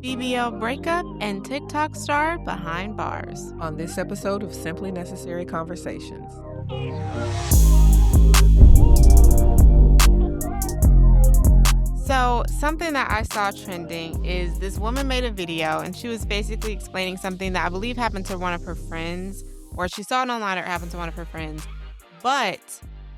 BBL breakup and TikTok star behind bars. On this episode of Simply Necessary Conversations. So something that I saw trending is this woman made a video and she was basically explaining something that I believe happened to one of her friends, or she saw it online or it happened to one of her friends. But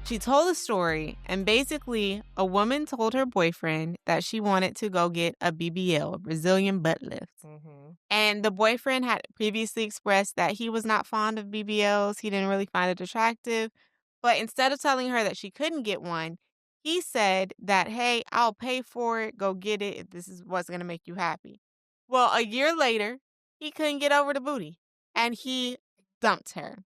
she told a story, and basically a woman told her boyfriend that she wanted to go get a BBL, a Brazilian butt lift. Mm-hmm. And the boyfriend had previously expressed that he was not fond of BBLs. He didn't really find it attractive. But instead of telling her that she couldn't get one, he said that, hey, I'll pay for it. Go get it if this is what's going to make you happy. Well, a year later, he couldn't get over the booty and he dumped her.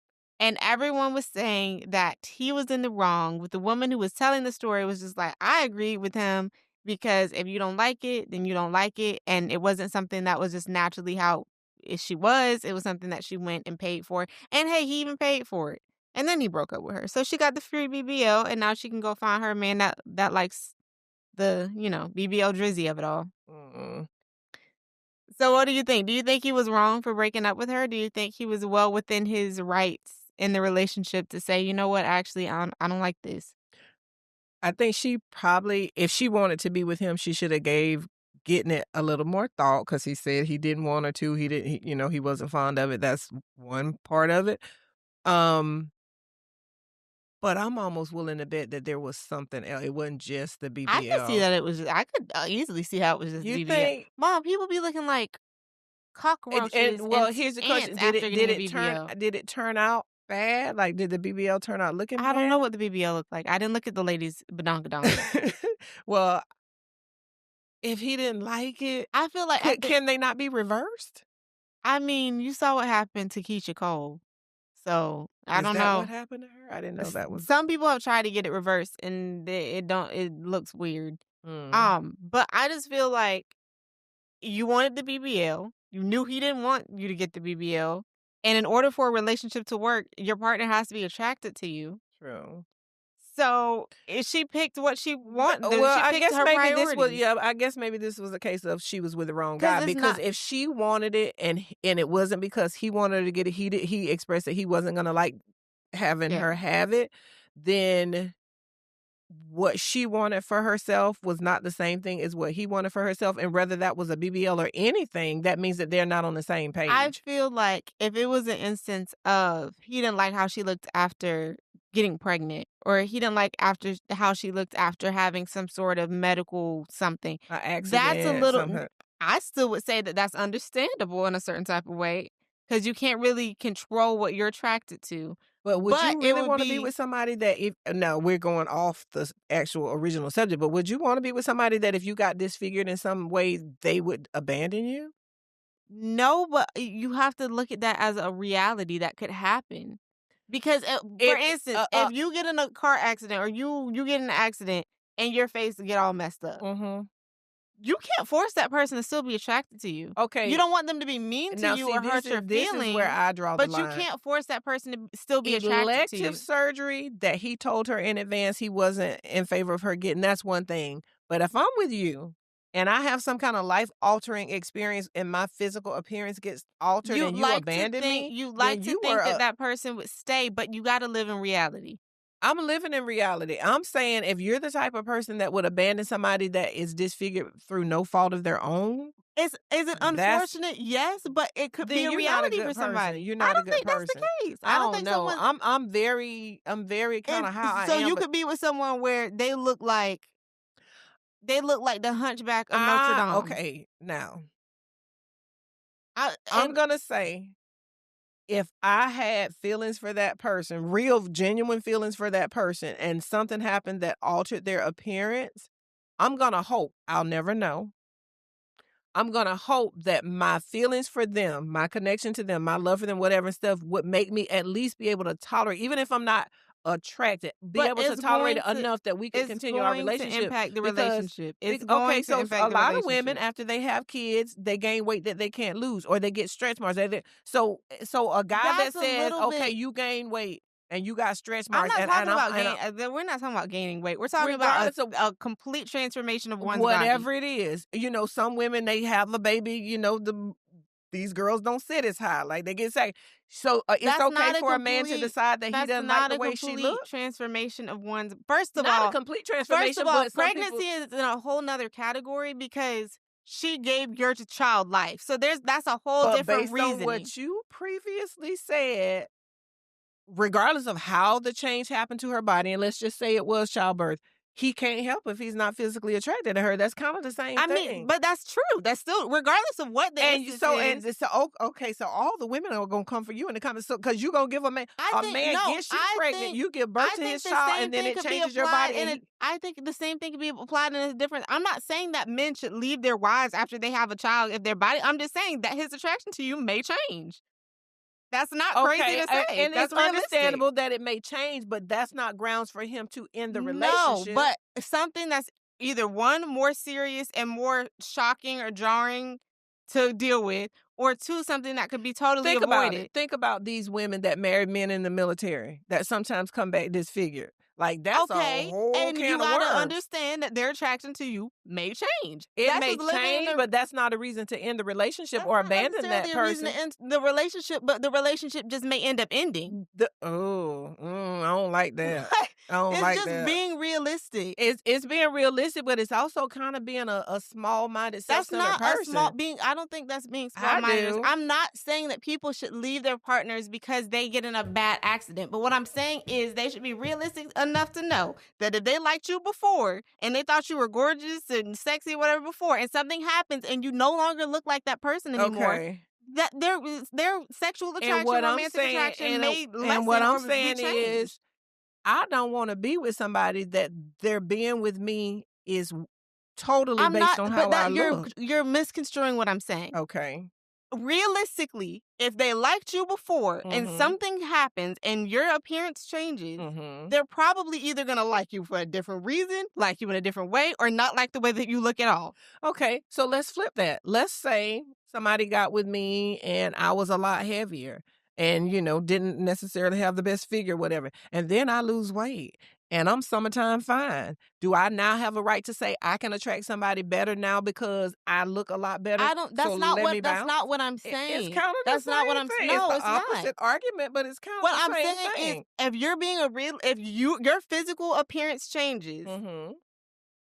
And everyone was saying that he was in the wrong. With the woman who was telling the story was just like, I agreed with him because if you don't like it, then you don't like it. And it wasn't something that was just naturally how she was. It was something that she went and paid for. And hey, he even paid for it. And then he broke up with her. So she got the free BBL and now she can go find her a man that likes the, BBL drizzy of it all. Mm-mm. So what do you think? Do you think he was wrong for breaking up with her? Do you think he was well within his rights in the relationship to say, you know what, actually, I don't like this? I think she probably, if she wanted to be with him, she should have gave getting it a little more thought, because he said he didn't want her to. He wasn't fond of it. That's one part of it. But I'm almost willing to bet that there was something else. It wasn't just the BBL. I could see that it was. I could easily see how it was just You BBL. think? Mom, people be looking like cockroaches. Here's the question: Did it turn out bad? Like, did the BBL turn out looking bad? I don't know what the BBL looked like. I didn't look at the lady's badonkadonk. Well, if he didn't like it, I feel like can they not be reversed? I mean, you saw what happened to Keisha Cole, so I don't know what happened to her. I didn't know that was. Some people have tried to get it reversed, and it looks weird. Mm. But I just feel like you wanted the BBL. You knew he didn't want you to get the BBL. And in order for a relationship to work, your partner has to be attracted to you. True. So if she picked what she wanted, I guess maybe this was a case of she was with the wrong guy, because if she wanted it and it wasn't because he wanted her to get it, he expressed that he wasn't gonna like having her have it, then what she wanted for herself was not the same thing as what he wanted for herself. And whether that was a BBL or anything, that means that they're not on the same page. I feel like if it was an instance of he didn't like how she looked after getting pregnant, or he didn't like after how she looked after having some sort of medical something, that's a little, I still would say that that's understandable in a certain type of way, because you can't really control what you're attracted to. But would you really want to be with somebody that we're going off the actual original subject, but would you want to be with somebody that if you got disfigured in some way, they would abandon you? No, but you have to look at that as a reality that could happen. Because, for instance, if you get in a car accident or you get in an accident and your face get all messed up, you can't force that person to still be attracted to you. Okay. You don't want them to be mean to you or hurt your feelings. This is where I draw the line. But you can't force that person to still be attracted to you. Elective surgery that he told her in advance he wasn't in favor of her getting, that's one thing. But if I'm with you and I have some kind of life-altering experience and my physical appearance gets altered and you abandon me, you like to think that person would stay, but you got to live in reality. I'm living in reality. I'm saying if you're the type of person that would abandon somebody that is disfigured through no fault of their own. Is it unfortunate? Yes, but it could be a reality for somebody. You're not a good person. I don't think that's the case. I don't think know. Someone... I'm very kind of how I am. So you could be with someone where they look like the Hunchback of Notre Dame. Okay, now I'm gonna say, if I had feelings for that person, real, genuine feelings for that person, and something happened that altered their appearance, I'm going to hope, I'll never know, I'm going to hope that my feelings for them, my connection to them, my love for them, whatever stuff, would make me at least be able to tolerate, even if I'm not attracted, able to tolerate it enough that we can continue our relationship. It's going to impact the relationship. So a lot of women, after they have kids, they gain weight that they can't lose, or they get stretch marks. So a guy that says, okay, you gain weight, and you got stretch I'm marks, not and talking I'm about and I we're not talking about gaining weight. We're talking about regardless of a complete transformation of one's body. whatever it is, some women, they have a baby, these girls don't sit as high, like, they get say so, it's That's okay not a for a man to complete decide that he that's doesn't like not the a way she complete look? transformation of one's Not a complete first of transformation, all, but some people pregnancy is in a whole nother category because she gave your child life. So that's a whole but different based on reasoning. what you previously said, regardless of how the change happened to her body, and let's just say it was childbirth, he can't help if he's not physically attracted to her. That's kind of the same I mean, thing. but that's true. That's still regardless of what the And instance so is. okay, so all the women are gonna come for you in the comments, so because you gonna give I a think man no, gets you pregnant, you give birth I to his think the child, same and then thing it could be changes your applied body, and he I think the same thing could be applied in a different. I'm not saying that men should leave their wives after they have a child if their body. I'm just saying that his attraction to you may change. That's not crazy okay, to say. and That's it's realistic. understandable that it may change, but that's not grounds for him to end the No, relationship. but something that's either one more serious and more shocking or jarring to deal with, or two something that could be totally Think about it. avoided. Think about these women that marry men in the military that sometimes come back disfigured. Like, that's a Okay, whole and you can of gotta worms. understand that their attraction to you may change. It That's may just living in change, the but that's not a reason to end the relationship that's or not abandon that necessarily a reason to person. end the relationship, but the relationship just may end up ending. I don't like that. I don't It's like just that. being realistic. It's being realistic, but it's also kind of being a small-minded, That's self-centered not a small person. being I don't think that's being I small-minded. do. I'm not saying that people should leave their partners because they get in a bad accident. But what I'm saying is they should be realistic enough to know that if they liked you before and they thought you were gorgeous and sexy, whatever before, and something happens and you no longer look like that person anymore, Okay. that their sexual And attraction, what I'm romantic saying, attraction may and what lessen I'm or be saying is, changed. I don't want to be with somebody that their being with me is totally I'm based not, on but how I that look. you're misconstruing what I'm saying. Okay. Realistically, if they liked you before and Mhm. something happens and your appearance changes, Mhm. they're probably either gonna like you for a different reason, like you in a different way, or not like the way that you look at all. Okay, so let's flip that. Let's say somebody got with me and I was a lot heavier and, didn't necessarily have the best figure, whatever. And then I lose weight and I'm summertime fine. Do I now have a right to say I can attract somebody better now because I look a lot better? I don't So let me that's bounce? not what I'm It's saying. kind of the That's not what same I'm thing. It's no, the it's not. opposite argument, but it's kind of What the I'm same saying is thing. if you're being a real if your physical appearance changes, Mhm.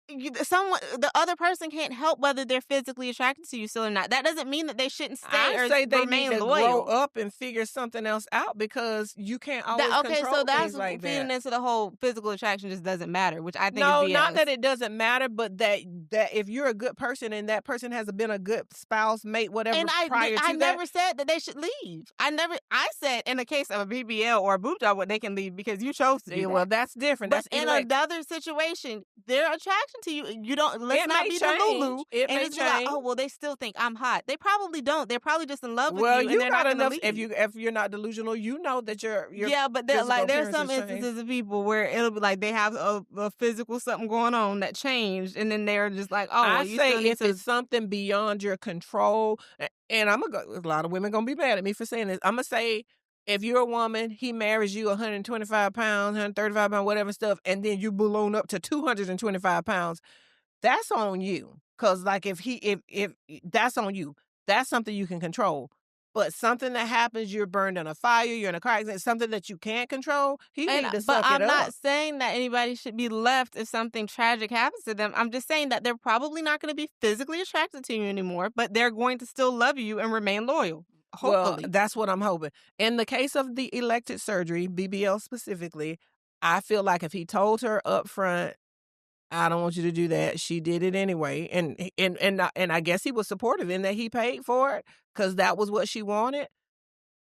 the other person can't help whether they're physically attracted to you still or not. That doesn't mean that they shouldn't stay I or say they need remain to grow loyal. up and figure something else out because you can't always That okay, so control that's things like feeding that. into the whole physical attraction just doesn't matter, which I think is No, not BS. that it doesn't matter, but that if you're a good person and that person has been a good spouse, mate, whatever And prior I to that. never said that they should leave. I said in the case of a BBL or a boob job, what they can leave because you chose to do Yeah, well, that. that's different. But That's in elect. another situation, their attraction to you don't. Let's It not may be the Lulu change. It and may just be like, change. oh well, they still think I'm hot. They probably don't. They're probably just in love with Well, you, and you they're got not gonna enough. If leave. you're not delusional, you know that your Yeah, but physical there's appearance some has changed. instances of people where it'll be like they have a physical something going on that changed, and then they're just like, oh I well, you say still need if to. it's something beyond your control, and I'm gonna go. A lot of women gonna be mad at me for saying this. I'm gonna say if you're a woman, he marries you 125 pounds, 135 pounds, whatever stuff, and then you balloon up to 225 pounds. That's on you. Cause like if that's on you. That's something you can control. But something that happens, you're burned in a fire, you're in a car accident, something that you can't control, he And need to but suck it I'm up. not saying that anybody should be left if something tragic happens to them. I'm just saying that they're probably not going to be physically attracted to you anymore, but they're going to still love you and remain loyal. Well, Hopefully. that's what I'm hoping. In the case of the elected surgery, BBL specifically, I feel like if he told her up front, I don't want you to do that. She did it anyway, and I guess he was supportive in that he paid for it because that was what she wanted.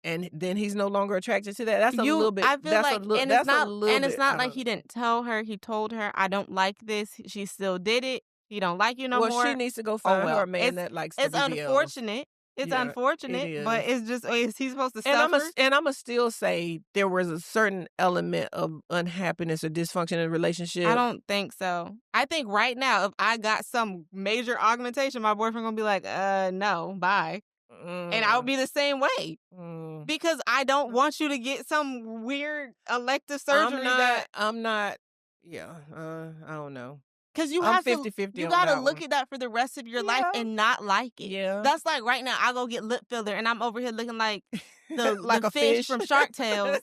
And then he's no longer attracted to that. That's a little bit. I feel like, That's a little it's bit. not I like don't he know. didn't tell her. He told her, I don't like this. She still did it. He don't like you no Well, she more. needs to go Oh find her well. a man that likes the It's BBLs. unfortunate. It's Yeah, it unfortunate, but is. it's just, is he supposed to And suffer? I'ma still say there was a certain element of unhappiness or dysfunction in the I relationship. don't think so. I think right now, if I got some major augmentation, my boyfriend gonna be like, no, bye. And I would Mm, be the same way. mm. Because I don't Uh, want you to get some weird elective I'm surgery not that I'm not yeah, I don't know. 'cause you I'm have to 50-50 you on gotta that look one. at that for the rest of your life Yeah, and not like it. yeah. That's like right now, I go get lip filler and I'm over here looking like the Like a fish fish. from Shark Tales,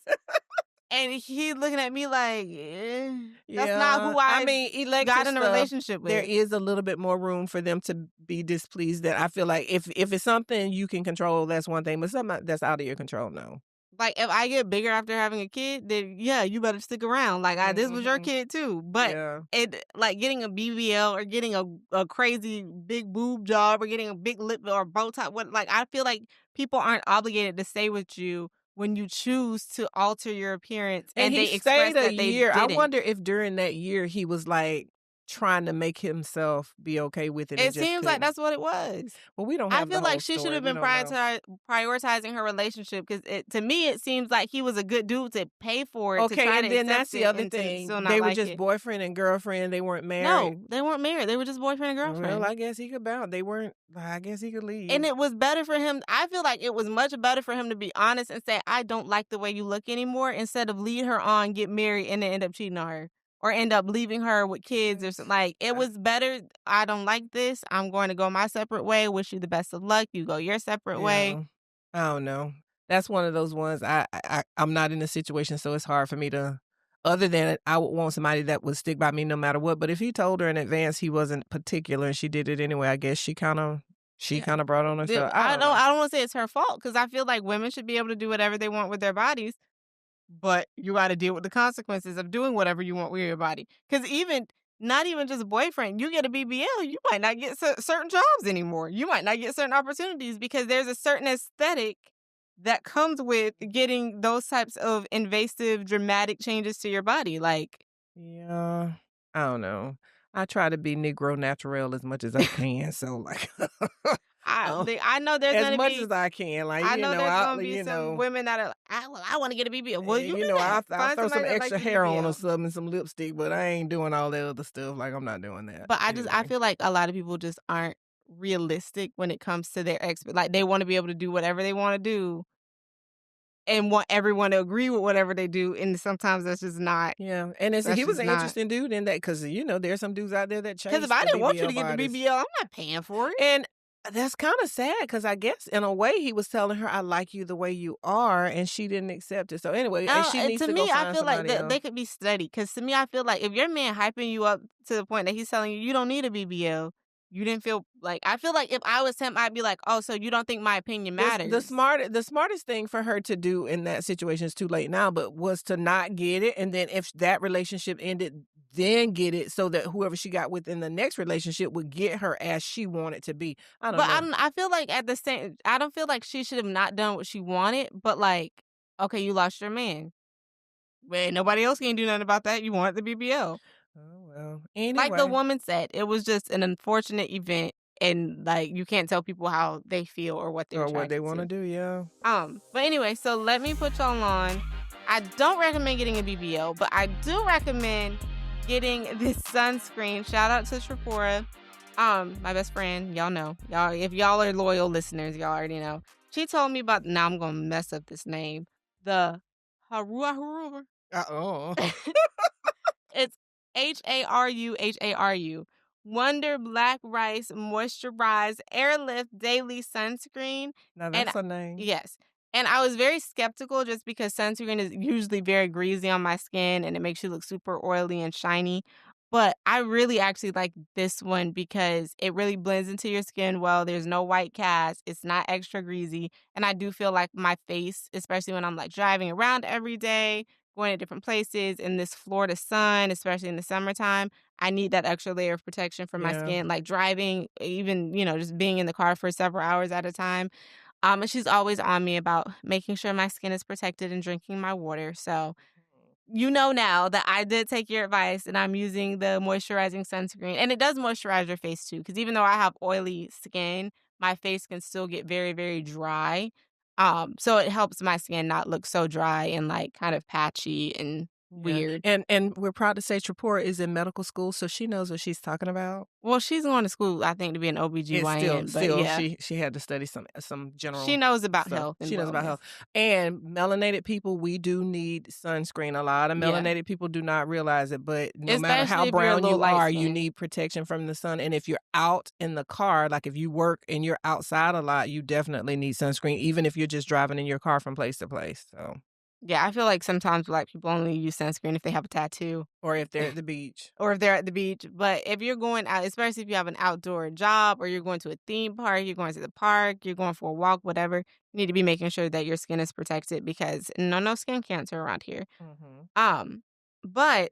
and he looking at me like, that's not Yeah, who I I mean, elective got in a stuff, relationship there with. is a little bit more room for them to be displeased that I feel like if it's something you can control, that's one thing, but something that's out of your control, no. Like, if I get bigger after having a kid, then yeah, you better stick around. Like, this was your Mhm. kid too. But Yeah. it like getting a BBL or getting a crazy big boob job or getting a big lip or bow tie. What like I feel like people aren't obligated to stay with you when you choose to alter your appearance And and he they express stayed a that they year. I didn't. wonder if during that year he was, like, trying to make himself be okay with it and It just seems like couldn't. that's what it was. Well, we don't I have the feel like whole she should story, have we been don't know. prioritizing her relationship because to me, it seems like he was a good dude to pay for it, to Okay, try to and then accept that's the it, other and to thing, still not they were like just it. boyfriend and girlfriend, they weren't married. No, they weren't married, they were just boyfriend and Well, girlfriend. I guess he could bounce. They weren't I guess he could And leave. it was better for him I feel like it was much better for him to be honest and say, "I don't like the way you look anymore," instead of lead her on, get married, and then end up cheating on her, or end up leaving her with kids or something. Like, it Uh, was better, "I don't like this, I'm going to go my separate way, wish you the best of luck, you go your separate way." yeah. I don't know. That's one of those ones I'm not in a situation, so it's hard for me to other than I would want somebody that would stick by me no matter what, but if he told her in advance he wasn't particular and she did it anyway, I guess she Yeah. kinda brought on herself. I I don't don't know. I don't wanna say it's her fault because I feel like women should be able to do whatever they want with their bodies, but you gotta deal with the consequences of doing whatever you want with your body. Because even not even just boyfriend, you get a BBL, you might not get certain jobs anymore. You might not get certain opportunities because there's a certain aesthetic that comes with getting those types of invasive, dramatic changes to your body, like Yeah. I don't know. I try to be Negro natural as much as I can, so, like, oh, I know there's as gonna much be as I can, like, I know there's I'll gonna be some women that are, well, I wanna get a BBL." Well, you do that. I'll Find throw some somebody that likes extra the hair on or BBL. something, some lipstick, but I ain't doing all that other stuff, like, I'm not doing that. But I Anyway. feel like a lot of people just aren't realistic when it comes to their like, they wanna be able to do whatever they wanna do and want everyone to agree with whatever they do, and sometimes Yeah, and he that's was just an not. interesting dude in that because there's some dudes out there that Because if chase I the didn't want you BBL to get the bodies. BBL, I'm not paying for it. And that's kinda sad because I guess in a way he was telling her, "I like you the way you are," and she didn't accept it. So anyway, she And needs to to go me, I find feel like somebody they else. could be studied. Because to me, I feel like if your man hyping you up to the point that he's telling you, "You don't need a BBL," you didn't feel like I feel like if I was him, I'd be like, "Oh, so you don't think my opinion matters?" The smartest thing for her to do in that situation is too late now, but was to not get it, and then if that relationship ended, then get it so that whoever she got with in the next relationship would get her as she wanted to be. I don't But know. I feel like at the same I don't feel like she should have not done what she wanted, but, like, okay, you lost your man. Well, nobody else can do nothing about that, you want the BBL. Oh, well. Like the Anyway, woman said, it was just an unfortunate event, and, like, you can't tell people how they feel or what they're or what they attracted wanna to. do, yeah. But anyway, so let me put y'all on. I don't recommend getting a BBL, but I do recommend getting this sunscreen. Shout out to Tripura, my best friend. Y'all know, y'all if y'all are loyal listeners, y'all already know. She told me about. Now I'm gonna mess up this name. The Harua. Uh-oh. It's Haru. Wonder Black Rice Moisturized Airlift Daily Sunscreen. Now And that's a name. yes. And I was very skeptical just because sunscreen is usually very greasy on my skin and it makes you look super oily and shiny. But I really actually like this one because it really blends into your skin well. There's no white cast. It's not extra greasy. And I do feel like my face, especially when I'm like driving around every day, going to different places in this Florida sun, especially in the summertime, I need that extra layer of protection for my Yeah. skin, like driving, even, just being in the car for several hours at a time. And she's always on me about making sure my skin is protected and drinking my water. So you know now that I did take your advice and I'm using the moisturizing sunscreen. And it does moisturize your face too, because even though I have oily skin, my face can still get very, very dry. So it helps my skin not look so dry and like kind of patchy and Yeah, weird. and we're proud to say Tripura is in medical school, so she knows what she's talking about. Well, she's going to school, I think, to be an It's still OBGYN, but still yeah, she had to study some she general knows about stuff. health and She knows about wellness. health. And melanated people, we do need sunscreen. A lot of Yeah, melanated people do not realize it, but no matter how especially if you're a brown little you light are, you skinned. need protection from the sun. And if you're out in the car, like if you work and you're outside a lot, you definitely need sunscreen, even if you're just driving in your car from place to place. So, Yeah, I feel like sometimes black people only use sunscreen if they have a tattoo or if they're at the beach. or if they're at the beach. But if you're going out, especially if you have an outdoor job or you're going to a theme park, you're going to the park, you're going for a walk, whatever, you need to be making sure that your skin is protected because no skin cancer around here. Mhm. Um, but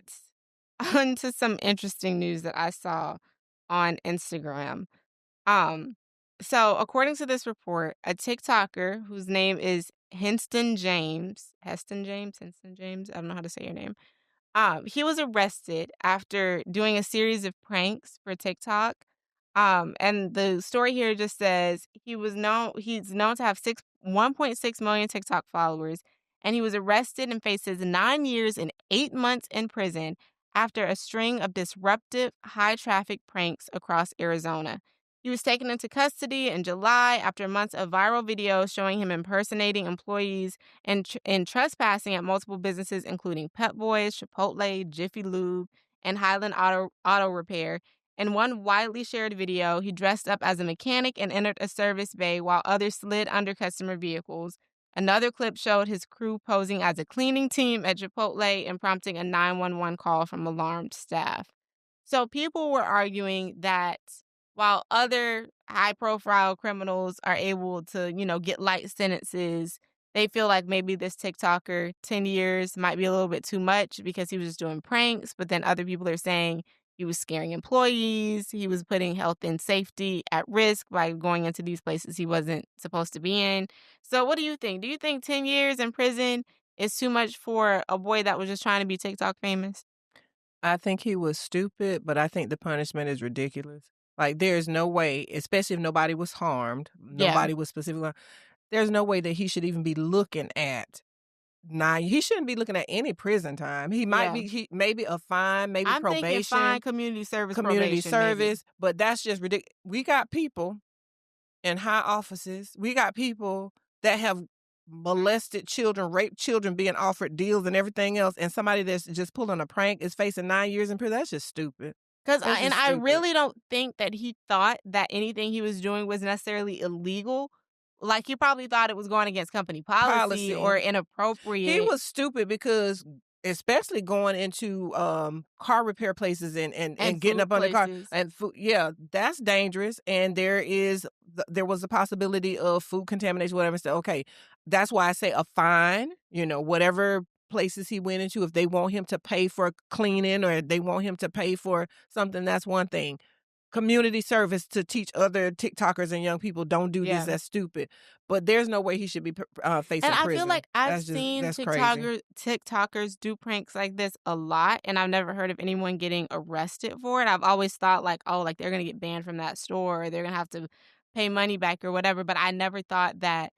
onto some interesting news that I saw on Instagram. Um, so according to this report, a TikToker whose name is Henston James, I don't know how to say your name. He was arrested after doing a series of pranks for TikTok. And the story here just says he's known to have 1.6 million TikTok followers, and he was arrested and faces 9 years and 8 months in prison after a string of disruptive high traffic pranks across Arizona. He was taken into custody in July after months of viral videos showing him impersonating employees and trespassing at multiple businesses, including Pep Boys, Chipotle, Jiffy Lube, and Highland Auto Repair. In one widely shared video, he dressed up as a mechanic and entered a service bay while others slid under customer vehicles. Another clip showed his crew posing as a cleaning team at Chipotle and prompting a 911 call from alarmed staff. So people were arguing that while other high profile criminals are able to, get light sentences, they feel like maybe this TikToker, 10 years might be a little bit too much because he was just doing pranks. But then other people are saying he was scaring employees, he was putting health and safety at risk by going into these places he wasn't supposed to be in. So, what do you think? Do you think 10 years in prison is too much for a boy that was just trying to be TikTok famous? I think he was stupid, but I think the punishment is ridiculous. Like, there's no way, especially if nobody was harmed, Yeah, nobody was specifically harmed, there's no way that he should even be looking at 9 he shouldn't be looking at any prison time. He might yeah. be maybe a fine, maybe I'm thinking fine probation, community service community probation, maybe. service, but that's just ridiculous. We got people in high offices. We got people that have molested children, raped children, being offered deals and everything else, and somebody that's just pulling a prank is facing 9 years in prison. That's just stupid. That's And just I stupid. really don't think that he thought that anything he was doing was necessarily illegal. Like, he probably thought it was going against company policy or Policy. He inappropriate was stupid because especially going into, car repair places and and getting food up under car places. and food yeah, that's dangerous, and there was a possibility of food contamination, whatever, so, okay, that's why I say a fine, whatever places he went into, if they want him to pay for cleaning or they want him to pay for something, that's one thing. Community service to teach other TikTokers and young people, "Don't do this, Yeah. that's stupid." But there's no way he should be And facing I feel prison. like I've seen That's crazy. TikTokers do pranks like this a lot, and I've never heard of anyone getting arrested for it. I've always thought like, "Oh, like, they're gonna get banned from that store, or they're gonna have to pay money back or whatever," but I never thought that,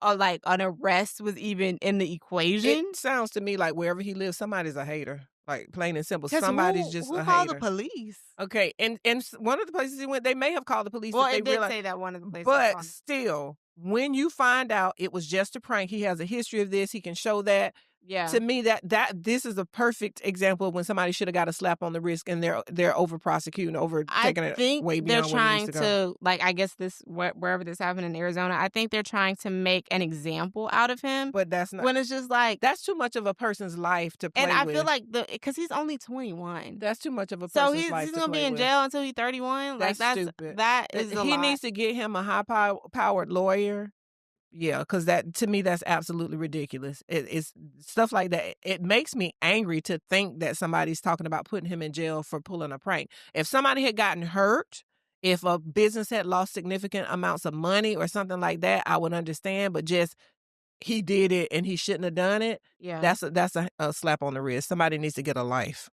like, an arrest was even in the It equation. sounds to me like wherever he lives, somebody's a hater, like, plain and simple. 'Cause Somebody's just who a called the hater. police? Okay, and one of the places he went, they may have called the police Well, if they it did realize, say that one of the places but called. still, when you find out it was just a prank, he has a history of this, he can show that. Yeah. To me, that this is a perfect example of when somebody shoulda got a slap on the wrist and they're over prosecuting, over I taking it think way they're beyond what it needs trying to go. to, like, I guess wherever this happened in Arizona, I think they're trying to make an example out of him But that's not when it's just like, that's too much of a person's life to and play I feel with. like because he's only 21. That's too much of a So person's he's life to gonna be play in with. jail until he's 31. Like, That's stupid. that is a He lot. needs to get him a powered lawyer. Yeah, because that to me, that's absolutely ridiculous. It's stuff like that. It makes me angry to think that somebody's talking about putting him in jail for pulling a prank. If somebody had gotten hurt, if a business had lost significant amounts of money or something like that, I would understand. But just he did it and he shouldn't have done it. Yeah. That's a slap on the wrist. Somebody needs to get a life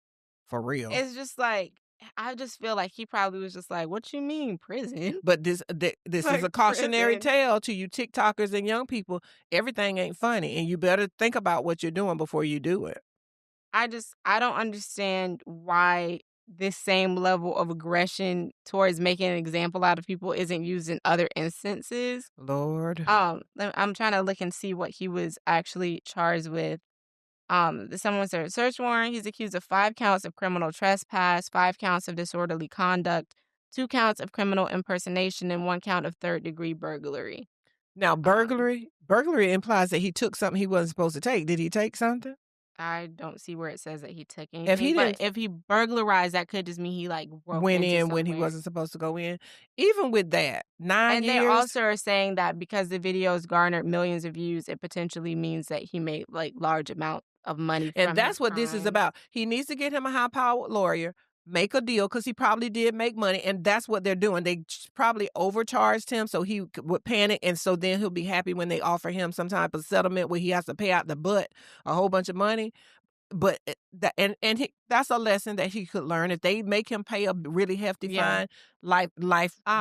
for real. It's just like, I just feel like he probably was just like, "What you mean prison?" But this is Like, a cautionary prison. tale to you TikTokers and young people. Everything ain't funny, and you better think about what you're doing before you do it. I don't understand why this same level of aggression towards making an example out of people isn't used in other instances. Lord. I'm trying to look and see what he was actually charged with. Someone said a search warrant. He's accused of 5 counts of criminal trespass, 5 counts of disorderly conduct, 2 counts of criminal impersonation, and 1 count of third-degree burglary. Now Um, burglary implies that he took something he wasn't supposed to take. Did he take something? I don't see where it says that he took If anything, he but didn't if he burglarized, that could just mean he, like, broke went into in when he somewhere. wasn't supposed to go in, even with that, 9 And they years, also are saying that because the videos garnered millions of views, it potentially means that he made, like, large amount of money and from his that's what this is crimes. about. He needs to get him a high-powered lawyer, make a deal because he probably did make money, and that's what they're doing. They probably overcharged him so he would panic, and so then he'll be happy when they offer him some type of settlement where he has to pay out the butt a whole bunch of money. But that he that's a lesson that he could learn. If they make him pay a really hefty Yeah. fine, life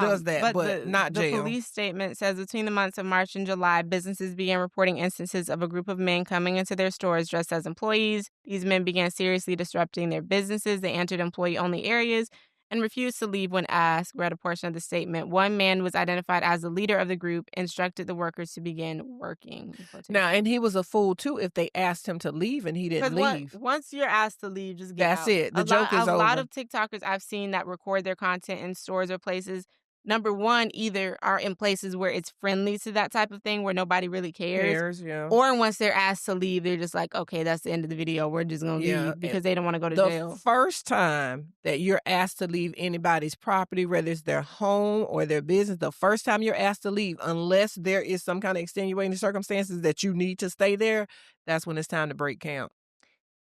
does that, But but not the jail. police statement says between the months of March and July, businesses began reporting instances of a group of men coming into their stores dressed as employees. These men began seriously disrupting their businesses. They entered employee-only areas and refused to leave when asked. Read a portion of the statement. One man was identified as the leader of the group, instructed the workers to begin working. In Now, quotation. and he was a fool too if they asked him to leave and he didn't Because what leave. once you're asked to leave, just get That's out. it. The joke A is lot over. of TikTokers I've seen that record their content in stores or places, number 1, either are in places where it's friendly to that type of thing where nobody really cares, Cares, yeah. or once they're asked to leave, they're just like, "Okay, that's the end of the video. We're just gonna Yeah, leave," and because they don't wanna go to the jail. first time that you're asked to leave anybody's property, whether it's their home or their business, the first time you're asked to leave, unless there is some kind of extenuating circumstances that you need to stay there, that's when it's time to break camp.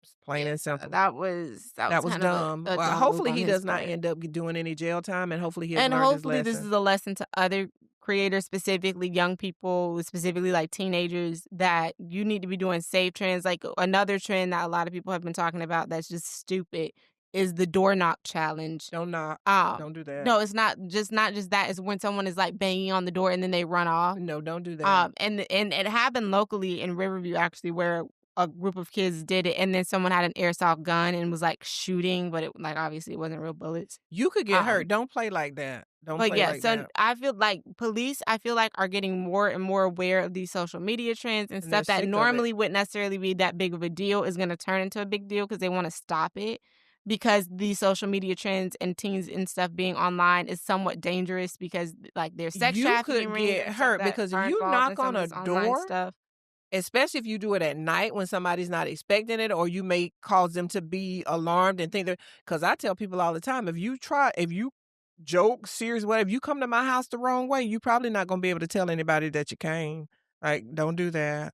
It's plain Yeah, and simple. that was That was kind of dumb. a Well, dumb move hopefully on he his does not part. end up doing any jail time, and hopefully he has And learned his hopefully this lesson. is a lesson to other creators, specifically young people, specifically like teenagers, that you need to be doing safe trends. Like another trend that a lot of people have been talking about that's just stupid is the door knock challenge. Don't knock. Um, Don't do that. no, it's not just that. It's when someone is like banging on the door and then they run off. No, don't do that. And it happened locally in Riverview actually, where a group of kids did it, and then someone had an airsoft gun and was like shooting, but it like obviously it wasn't real bullets. You could get hurt. Um, Don't play like that. Don't but play yeah, like so that. I feel like police, I feel like, are getting more and more aware of these social media trends and And they're stuff that sick of it. normally wouldn't necessarily be that big of a deal is going to turn into a big deal because they want to stop it. Because these social media trends and teens and stuff being online is somewhat dangerous because like there's sex You trafficking could rings get and stuff hurt that because if are you involved in knock some on of a this online door, stuff. especially if you do it at night when somebody's not expecting it, or you may cause them to be alarmed and think that, because I tell people all the time, if you joke, serious, whatever, you come to my house the wrong way, you probably not gonna be able to tell anybody that you came. Like, don't do that.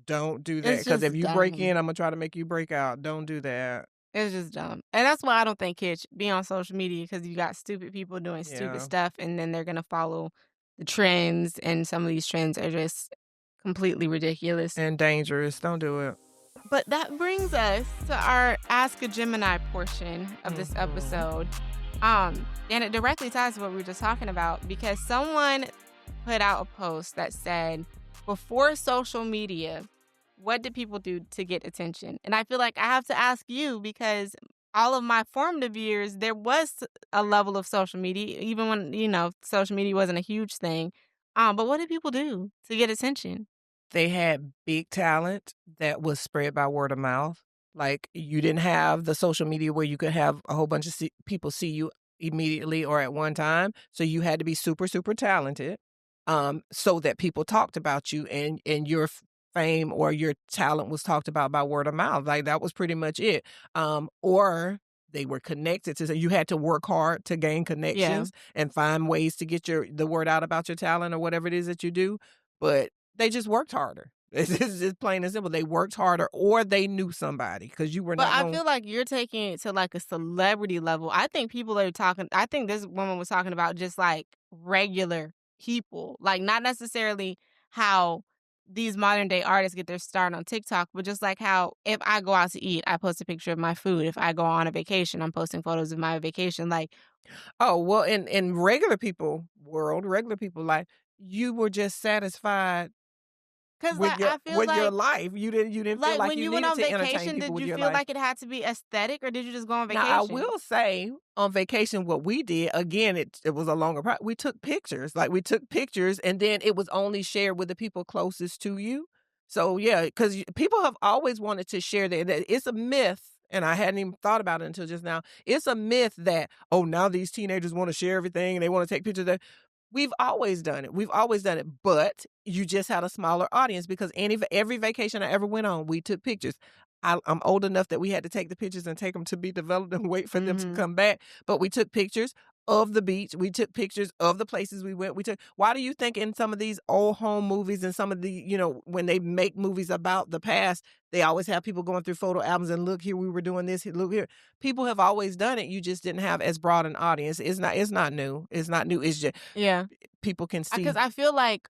Don't do that. It's Because if just you break in, dumb. I'm gonna try to make you break out. Don't do that. It's just dumb. And that's why I don't think kids should be on social media because you got stupid people doing stupid Yeah. stuff and then they're going to follow the trends. And some of these trends are just completely ridiculous. And dangerous. Don't do it. But that brings us to our Ask a Gemini portion of this Mhm. episode. And it directly ties to what we were just talking about because someone put out a post that said, before social media, what did people do to get attention? And I feel like I have to ask you because all of my formative years, there was a level of social media, even when, social media wasn't a huge thing. But what did people do to get attention? They had big talent that was spread by word of mouth. Like, you didn't have the social media where you could have a whole bunch of people see you immediately or at one time, so you had to be super, super talented, so that people talked about you, and your fame or your talent was talked about by word of mouth. Like, that was pretty much it. Or they were connected to, so you had to work hard to gain Yeah. connections and find ways to get the word out about your talent or whatever it is that you do, but they just worked harder. It's just plain and simple. They worked harder or they knew somebody because you were But not I going. feel like you're taking it to like a celebrity level. I think this woman was talking about just like regular people, like not necessarily how these modern day artists get their start on TikTok, but just like how if I go out to eat, I post a picture of my food. If I go on a vacation, I'm posting photos of my vacation. Like, Oh, well, in regular people world, regular people life, you were just satisfied 'Cause, like, I feel with your like life. You didn't feel like when you you went needed on to entertain vacation, people did with you your feel life. like it had to be aesthetic, or did you just go on Now, I vacation? will say on vacation, what we did, again, it was a longer we took pictures. Like, we took pictures, and then it was only shared with the people closest to you. So, yeah, because people have always wanted to share that. It's a myth, and I hadn't even thought about it until just now. It's a myth that, oh, now these teenagers want to share everything and they want to take pictures. We've always done it. We've always done it, but you just had a smaller audience because every vacation I ever went on, we took pictures. I'm old enough that we had to take the pictures and take them to be developed and wait for them to Mhm. come back, but we took pictures of the beach. We took pictures of the places we went. Why do you think in some of these old home movies and some of the, when they make movies about the past, they always have people going through photo albums and look here, we were doing this, look here. People have always done it. You just didn't have as broad an audience. It's not new. It's not new. It's just Yeah. people can Because see. I feel like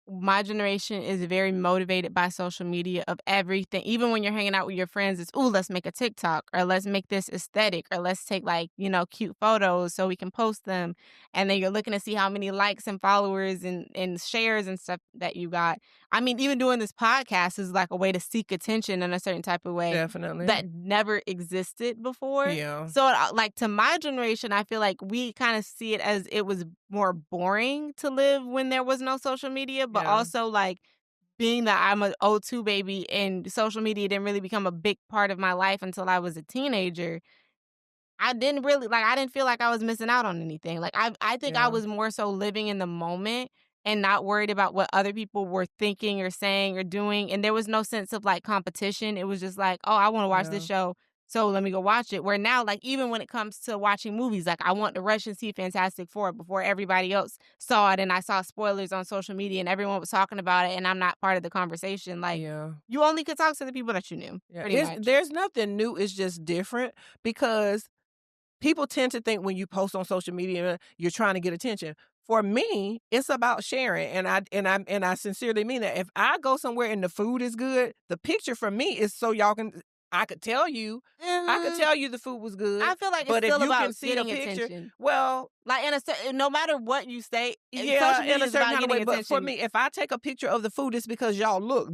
my generation is very motivated by social media of everything. Even when you're hanging out with your friends, it's, "Ooh, let's make a TikTok," or "Let's make this aesthetic," or "Let's take, like, cute photos so we can post them." And then you're looking to see how many likes and followers and shares and stuff that you got. I mean, even doing this podcast is like a way to seek attention in a certain type of way Definitely. that never existed before. Yeah. So, like, to my generation, I feel like we kinda see it as it was more boring to live when there was no social media, but Yeah. also, like, being that I'm a '02 baby and social media didn't really become a big part of my life until I was a teenager, I didn't feel like I was missing out on anything. Like, I think I Yeah. was more so living in the moment and not worried about what other people were thinking or saying or doing, and there was no sense of, like, competition. It was just like, "Oh, I wanna watch this Yeah. show, so let me go watch it." Where now, like, even when it comes to watching movies, like, I want to rush and see Fantastic Four before everybody else saw it, and I saw spoilers on social media, and everyone was talking about it, and I'm not part of the conversation. Like, Yeah. you only could talk to the people that you knew, Yeah. pretty It's much. There's nothing new. It's just different because people tend to think when you post on social media, you're trying to get attention. For me, it's about sharing, and I sincerely mean that. If I go somewhere and the food is good, the picture for me is so y'all can. I could tell you, I could Mhm. tell you the food was good, I feel like it's but if still you can about see a getting picture, attention. well, Like, no matter what you say, yeah, social in media a is certain about kind of way. getting But for attention. me, if I take a picture of the food, it's because y'all look.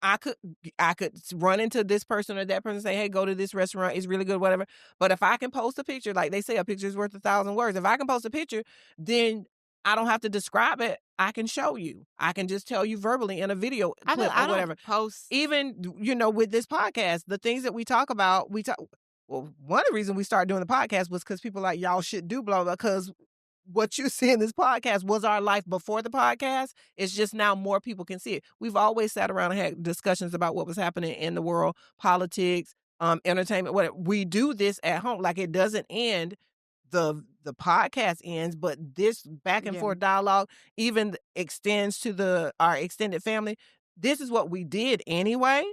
I could I could run into this person or that person and say, "Hey, go to this restaurant. It's really good, whatever." But if I can post a picture, like they say, a picture is worth 1,000 words. If I can post a picture, then I don't have to describe it. I can show you. I can just tell you verbally in a video I feel clip or I don't whatever. post. Even with this podcast, the things that we talk about, we talk. Well, one of the reasons we started doing the podcast was because people like y'all should do blah blah. Because what you see in this podcast was our life before the podcast. It's just now more people can see it. We've always sat around and had discussions about what was happening in the world, politics, entertainment, whatever. We do this at home. Like, it doesn't end. The podcast ends, but this back and Yeah. forth dialogue even extends to our extended family. This is what we did anyway.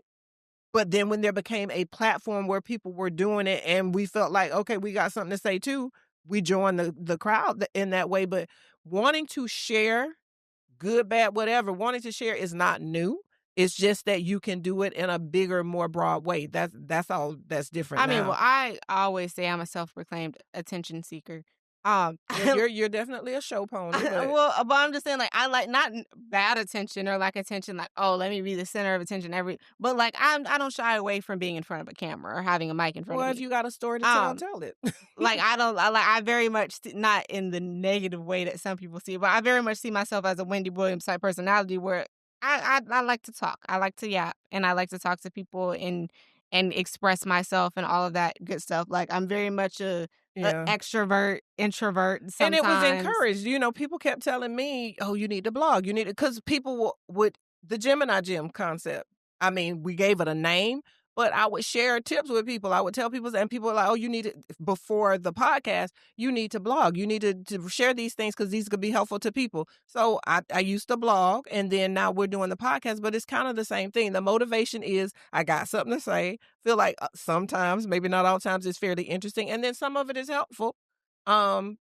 But then when there became a platform where people were doing it and we felt like, okay, we got something to say too, we joined the crowd in that way. But wanting to share, good, bad, whatever, wanting to share is not new. It's just that you can do it in a bigger, more broad way. That's all that's different I mean, now. well, I always say I'm a self-proclaimed attention seeker. Well, you're definitely a show pony, but But I'm just saying, like, I like not bad attention or like attention, like, oh, let me be the center of attention but like I don't shy away from being in front of a camera or having a mic in front of well, if me. you got a story to tell, Um, tell it. like I very much not in the negative way that some people see, but I very much see myself as a Wendy Williams type personality where I like to talk, I like to yap, and I like to talk to people and express myself and all of that good stuff. Like, I'm very much a Yeah. extrovert, introvert And it was sometimes. encouraged. People kept telling me, "Oh, you need to blog. You need to," because people would the Gemini Gym concept. I mean, we gave it a name, but I would share tips with people. I would tell people, and people were like, "Oh, you need to," before the podcast, you need to blog. You need to share these things because these could be helpful to people. So I used to blog, and then now we're doing the podcast, but it's kind of the same thing. The motivation is I got something to say. Feel like sometimes, maybe not all times, it's fairly interesting, and then some of it is helpful.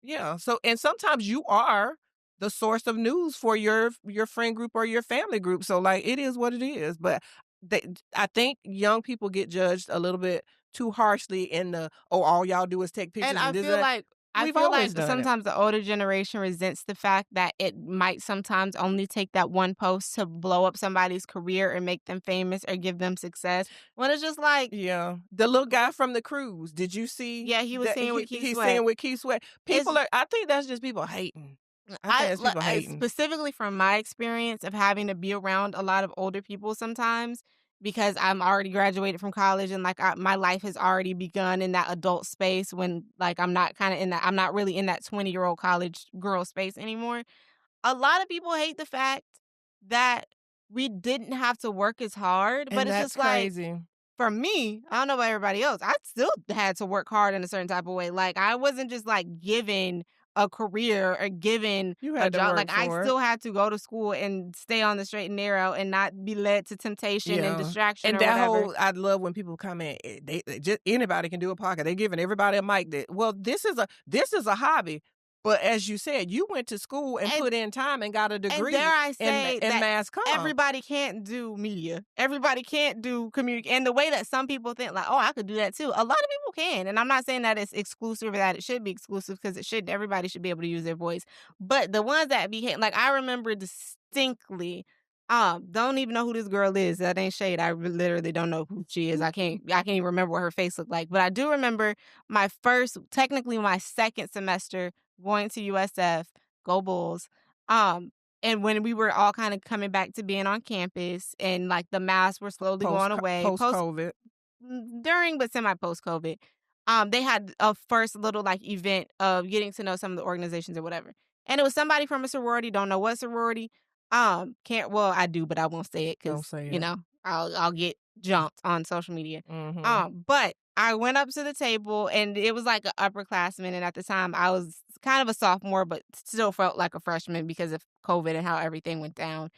Yeah. So, and sometimes you are the source of news for your friend group or your family group. So, like, it is what it is. But I think young people get judged a little bit too harshly in the, oh, all y'all do is take And pictures I and this feel and that. like I We've feel always like done it. sometimes the older generation resents the fact that it might sometimes only take that one post to blow up somebody's career or make them famous or give them success. When it's just like, Yeah. The little guy from the cruise, did you see yeah, he was that singing with Keith he's Sweat. singing with Keith Sweat? It's I think that's just people hating. I think that's people hating. specifically from my experience of having to be around a lot of older people sometimes because I'm already graduated from college and like my life has already begun in that adult space when like I'm not kind of in that I'm not really in that 20-year-old college girl space anymore. A lot of people hate the fact that we didn't have to work as hard, but And it's that's just like crazy. for me, I don't know about everybody else. I still had to work hard in a certain type of way. Like I wasn't just like given a career or given You a had to job. work Like I for it. still had to go to school and stay on the straight and narrow and not be led to temptation and Yeah. distraction And or that whatever. whole I love when people come in, they just anybody can do a podcast. They're giving everybody a mic that well, this is a hobby. But as you said, you went to school and And put in time and got a And dare degree I say in that mass comm. everybody can't do media. Everybody can't do and the way that some people think like, "Oh, I could do that too." A lot of people can, and I'm not saying that it's exclusive or that it should be exclusive because it should everybody should be able to use their voice. But the ones that became like I remember distinctly don't even know who this girl is. That ain't shade. Literally don't know who she is. I can't even remember what her face looked like. But I do remember my first technically my second semester going to USF, go Bulls. Um, and when we were all kind of coming back to being on campus and like the masks were slowly going away, Post COVID. during but semi post COVID, they had a first little like event of getting to know some of the organizations or whatever. And it was somebody from a sorority, don't know what sorority. Can't well, I do, but I won't say it Don't because, say you it. know, I'll get jumped on social media. Mhm. But I went up to the table and it was like an upperclassman. And at the time I was kind of a sophomore, but still felt like a freshman because of COVID and how everything went down.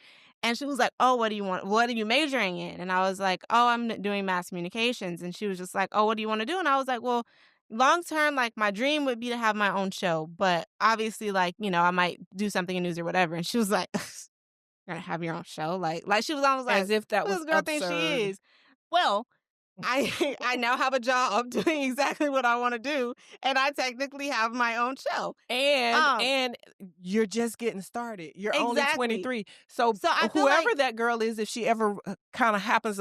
And she was like, "Oh, what do you want? What are you majoring in?" And I was like, "Oh, I'm doing mass communications." And she was just like, "Oh, what do you want to do?" And I was like, "Well, long term, like my dream would be to have my own show, but obviously, like I might do something in news or whatever." And she was like, "You're gonna have your own show?" Like she was almost like, As if that "Who was this girl thinks she absurd. is?" Well, I I now have a job doing exactly what I want to do, and I technically have my own show. Um, And you're just getting started. You're only exactly. 23. So So I feel whoever like that girl is, if she ever kind of happens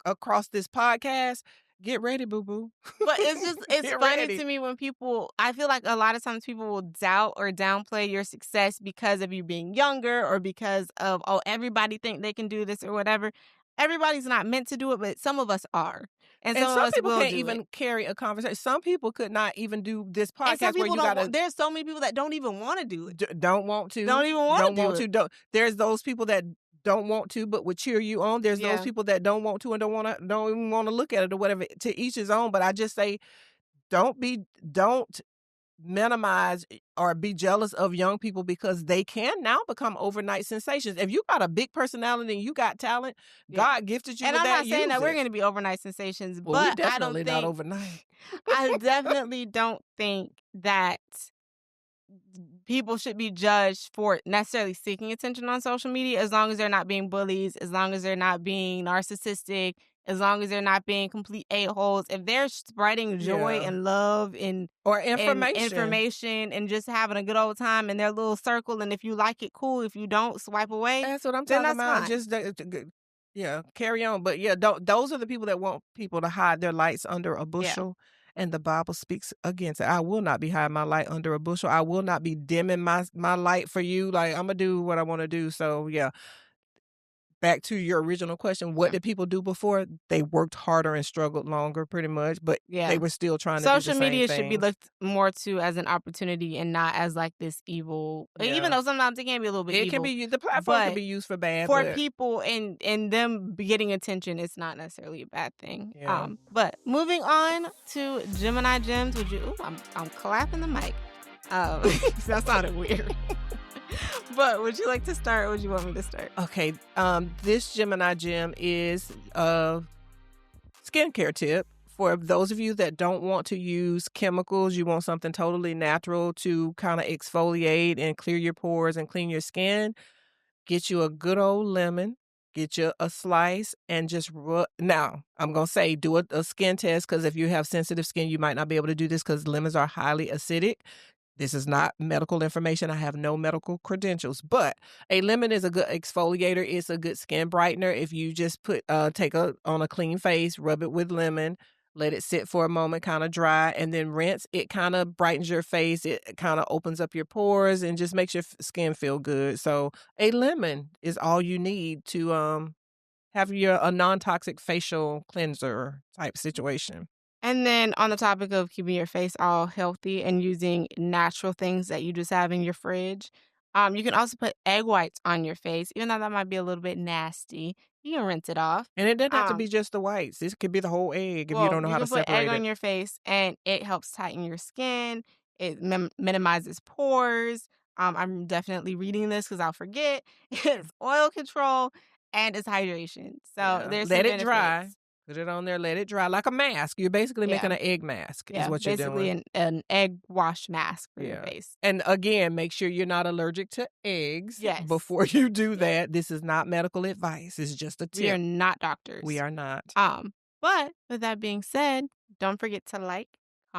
across this podcast, get ready, boo boo. But it's Get funny ready. to me when people I feel like a lot of times people will doubt or downplay your success because of you being younger or because of, oh, everybody think they can do this or whatever. Everybody's not meant to do it, but some of us are. And And some of some us people will can't do it. even carry a conversation. Some people could not even do this And some podcast where people you don't gotta want there's so many people that don't even want to do it. don't want to, Don't even want to don't do want it. to, don't. There's those people that don't want to, but would cheer you on. There's those Yeah. people that don't want to and don't even want to look at it or whatever. To each his own. But I just say, don't minimize or be jealous of young people because they can now become overnight sensations. If you got a big personality and you got talent, Yeah. God gifted you And with I'm that, not saying use that we're it. going to be overnight sensations, Well, we but definitely not overnight. I definitely don't think that people should be judged for necessarily seeking attention on social media as long as they're not being bullies, as long as they're not being narcissistic, as long as they're not being complete a-holes. If they're spreading joy Yeah. and love Or and information. information and just having a good old time in their little circle, and if you like it, cool. If you don't, swipe away, That's what I'm then talking that's about. fine. Just yeah, carry on. But yeah, those are the people that want people to hide their lights under a Yeah. bushel. And the Bible speaks against it. I will not be hiding my light under a bushel. I will not be dimming my light for you. Like I'm gonna do what I want to do. So yeah, back to your original question, what Yeah. did people do before? They worked harder and struggled longer, pretty much, but they Yeah. were still trying to do the Social same media should be things. looked more to as an opportunity and not as like this evil, even Yeah. though sometimes it can be a little bit It can evil. be the platform can But be used for bad, for but people and them getting attention, it's not necessarily a bad thing. yeah. But moving on to Gemini Gems, would you? Ooh, I'm clapping the mic. That sounded weird. But would you like to start? Or would you want me to start? Okay, this Gemini gem is a skincare tip for those of you that don't want to use chemicals. You want something totally natural to kind of exfoliate and clear your pores and clean your skin. Get you a good old lemon, get you a slice, and just rub. Now, I'm going to say do a skin test because if you have sensitive skin, you might not be able to do this because lemons are highly acidic. This is not medical information. I have no medical credentials, but a lemon is a good exfoliator. It's a good skin brightener. If you just take on a clean face, rub it with lemon, let it sit for a moment, kind of dry, and then rinse. It kind of brightens your face. It kind of opens up your pores and just makes your skin feel good. So a lemon is all you need to have a non-toxic facial cleanser type situation. And then on the topic of keeping your face all healthy and using natural things that you just have in your fridge, you can also put egg whites on your face, even though that might be a little bit nasty. You can rinse it off. And it doesn't have to be Um, just the whites. This could be the whole egg if you well, don't know you how to can put egg separate on it. your face, and it helps tighten your skin. It minimizes pores. I'm definitely reading this because I'll forget. It's oil control and it's hydration. So Yeah, there's some let it dry. benefits. Put it on there, let it dry like a mask. You're basically Yeah. making an egg mask is Yeah, what you're basically doing. an egg wash mask for your Yeah. face. And again, make sure you're not allergic to eggs Yes. before you do Yes. that. This is not medical advice. It's just a We are tip. not We doctors. are not. Um, but with that being said, don't forget to like,